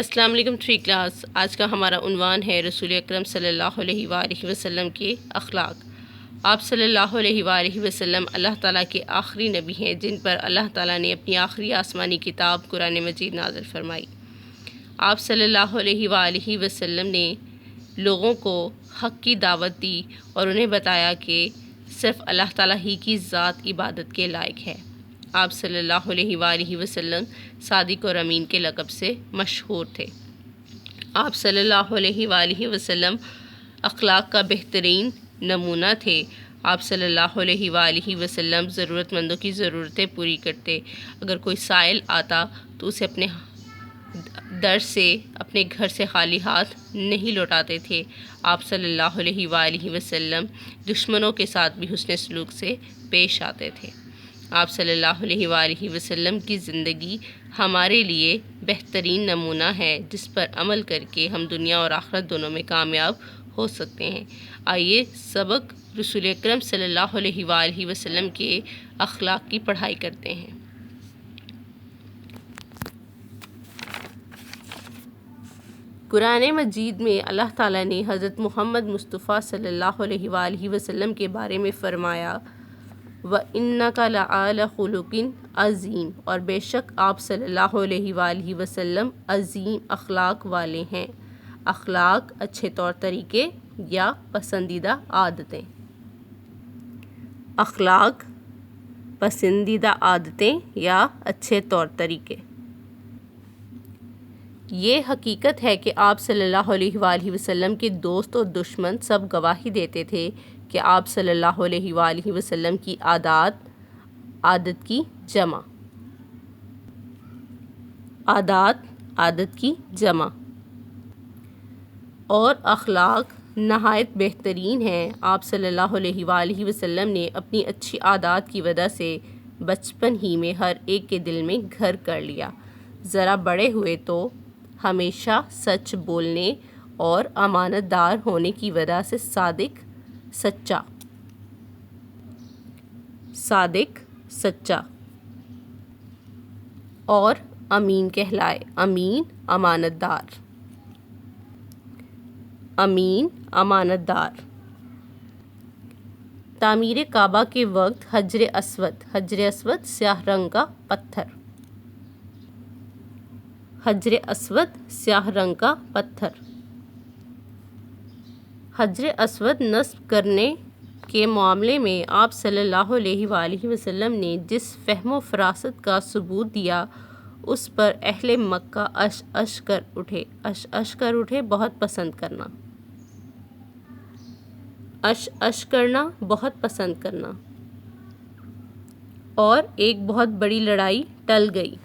السلام علیکم 3 کلاس۔ آج کا ہمارا عنوان ہے رسول اکرم صلی اللہ علیہ وآلہ وسلم کے اخلاق۔ آپ صلی اللہ علیہ وآلہ وسلم اللہ تعالیٰ کے آخری نبی ہیں جن پر اللہ تعالیٰ نے اپنی آخری آسمانی کتاب قرآن مجید نازل فرمائی۔ آپ صلی اللہ علیہ وآلہ وسلم نے لوگوں کو حق کی دعوت دی اور انہیں بتایا کہ صرف اللہ تعالیٰ ہی کی ذات عبادت کے لائق ہے۔ آپ صلی اللہ علیہ وآلہ وسلم صادق اور امین کے لقب سے مشہور تھے۔ آپ صلی اللہ علیہ وآلہ وسلم اخلاق کا بہترین نمونہ تھے۔ آپ صلی اللہ علیہ وآلہ وسلم ضرورت مندوں کی ضرورتیں پوری کرتے۔ اگر کوئی سائل آتا تو اسے اپنے در سے اپنے گھر سے خالی ہاتھ نہیں لوٹاتے تھے۔ آپ صلی اللہ علیہ وآلہ وسلم دشمنوں کے ساتھ بھی حسن سلوک سے پیش آتے تھے۔ آپ صلی اللہ علیہ وآلہ وسلم کی زندگی ہمارے لیے بہترین نمونہ ہے جس پر عمل کر کے ہم دنیا اور آخرت دونوں میں کامیاب ہو سکتے ہیں۔ آئیے سبق رسول اکرم صلی اللہ علیہ وآلہ وسلم کے اخلاق کی پڑھائی کرتے ہیں۔ قرآن مجید میں اللہ تعالیٰ نے حضرت محمد مصطفیٰ صلی اللہ علیہ وآلہ وسلم کے بارے میں فرمایا وَإِنَّكَ لَعَلَىٰ خُلُقٍ عَظِيمٍ، اور بے شک آپ صلی اللہ علیہ وآلہ وسلم عظیم اخلاق والے ہیں۔ اخلاق اچھے طور طریقے یا پسندیدہ عادتیں۔ اخلاق پسندیدہ عادتیں یا اچھے طور طریقے۔ یہ حقیقت ہے کہ آپ صلی اللہ علیہ وآلہ وسلم کے دوست اور دشمن سب گواہی دیتے تھے کہ آپ صلی اللہ علیہ وآلہ وسلم کی عادت کی جمع اور اخلاق نہایت بہترین ہیں۔ آپ صلی اللہ علیہ وآلہ وسلم نے اپنی اچھی عادات کی وجہ سے بچپن ہی میں ہر ایک کے دل میں گھر کر لیا۔ ذرا بڑے ہوئے تو ہمیشہ سچ بولنے اور امانت دار ہونے کی وجہ سے صادق سچا اور امین کہلائے۔ امین امانت دار۔ تعمیر کعبہ کے وقت حجر اسود سیاہ رنگ کا پتھر۔ حجر اسود نصب کرنے کے معاملے میں آپ صلی اللہ علیہ وآلہ وسلم نے جس فہم و فراست کا ثبوت دیا اس پر اہل مکہ اش کر اٹھے بہت پسند کرنا اور ایک بہت بڑی لڑائی ٹل گئی۔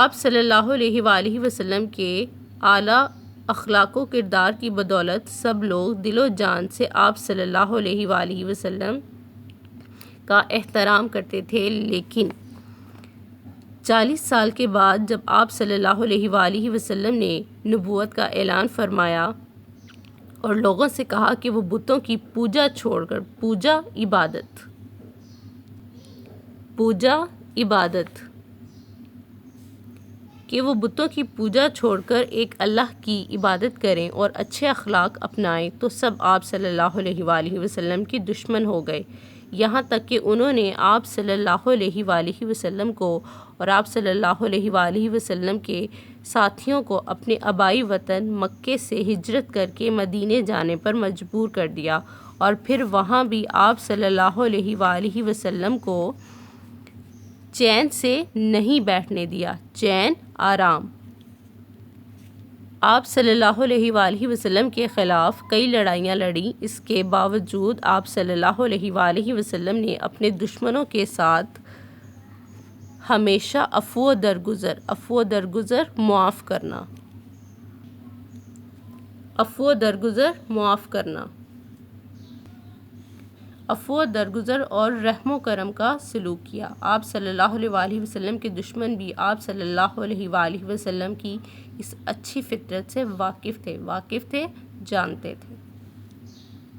آپ صلی اللہ علیہ وآلہ وسلم کے اعلیٰ اخلاق و کردار کی بدولت سب لوگ دل و جان سے آپ صلی اللہ علیہ وآلہ وسلم کا احترام کرتے تھے، لیکن 40 سال کے بعد جب آپ صلی اللہ علیہ وآلہ وسلم نے نبوت کا اعلان فرمایا اور لوگوں سے کہا کہ وہ بتوں کی پوجا چھوڑ کر ایک اللہ کی عبادت کریں اور اچھے اخلاق اپنائیں تو سب آپ صلی اللہ علیہ وآلہ وسلم کے دشمن ہو گئے، یہاں تک کہ انہوں نے آپ صلی اللہ علیہ وآلہ وسلم کو اور آپ صلی اللہ علیہ وآلہ وسلم کے ساتھیوں کو اپنے آبائی وطن مکے سے ہجرت کر کے مدینے جانے پر مجبور کر دیا اور پھر وہاں بھی آپ صلی اللہ علیہ وآلہ وسلم کو چین سے نہیں بیٹھنے دیا، آرام۔ آپ صلی اللہ علیہ وآلہ وسلم کے خلاف کئی لڑائیاں لڑیں، اس کے باوجود آپ صلی اللہ علیہ وآلہ وسلم نے اپنے دشمنوں کے ساتھ ہمیشہ عفو و درگزر اور رحم و کرم کا سلوک کیا۔ آپ صلی اللہ علیہ وآلہ وسلم کے دشمن بھی آپ صلی اللہ علیہ وآلہ وسلم کی اس اچھی فطرت سے واقف تھے، جانتے تھے۔